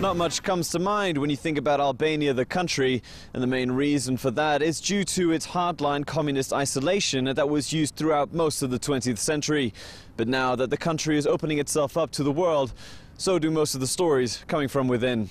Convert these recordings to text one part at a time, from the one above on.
Not much comes to mind when you think about Albania, the country, and the main reason for that is due to its hardline communist isolation that was used throughout most of the 20th century. But now that the country is opening itself up to the world, so do most of the stories coming from within.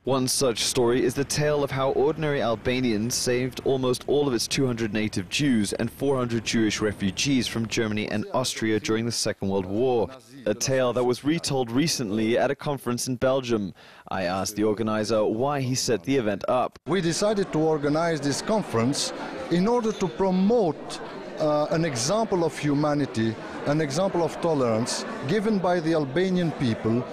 One such story is the tale of how ordinary Albanians saved almost all of its 200 native Jews and 400 Jewish refugees from Germany and Austria during the Second World War. A tale that was retold recently at a conference in Belgium. I asked the organizer why he set the event up. We decided to organize this conference in order to promote an example of humanity, an example of tolerance given by the Albanian people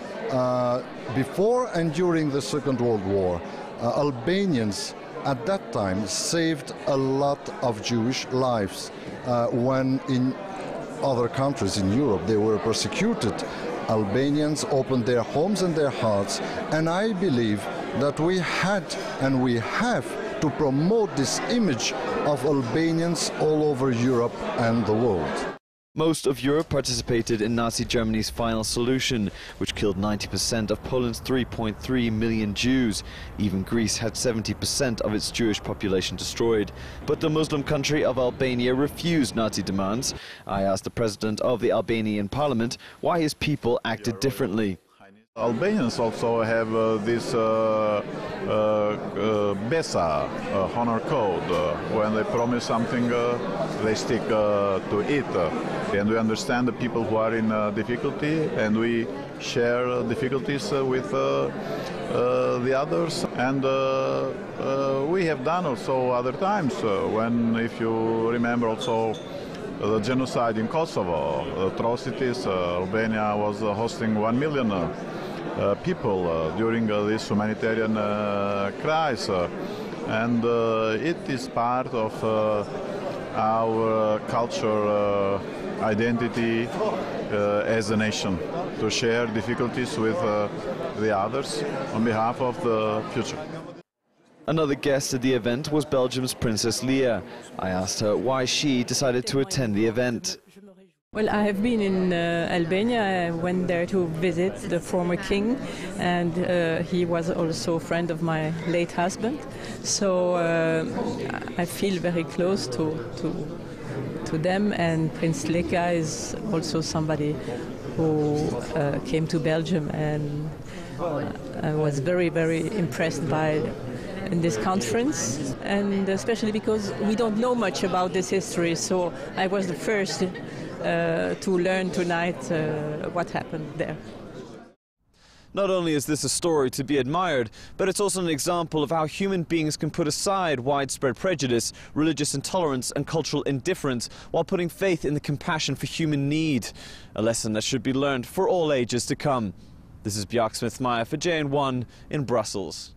before and during the Second World War. Albanians at that time saved a lot of Jewish lives when in other countries in Europe they were persecuted. Albanians opened their homes and their hearts, and I believe that we had and we have to promote this image of Albanians all over Europe and the world. Most of Europe participated in Nazi Germany's final solution, which killed 90% of Poland's 3.3 million Jews. Even Greece had 70% of its Jewish population destroyed. But the Muslim country of Albania refused Nazi demands. I asked the president of the Albanian parliament why his people acted differently. Albanians also have this BESA, honor code. When they promise something, they stick to it. And we understand the people who are in difficulty, and we share difficulties with the others. And we have done also other times, when, if you remember also, the genocide in Kosovo, atrocities. Albania was hosting 1 million people during this humanitarian crisis, and it is part of our culture identity as a nation, to share difficulties with the others on behalf of the future. Another guest at the event was Belgium's Princess Leah. I asked her why she decided to attend the event. Well, I have been in Albania. I went there to visit the former king, and he was also a friend of my late husband. So I feel very close to them, and Prince Leka is also somebody who came to Belgium, and I was very, very impressed by in this conference, and especially because we don't know much about this history, so I was the first to learn tonight what happened there. Not only is this a story to be admired, but it's also an example of how human beings can put aside widespread prejudice, religious intolerance and cultural indifference while putting faith in the compassion for human need. A lesson that should be learned for all ages to come. This is Björk Smith-Meyer for JN1 in Brussels.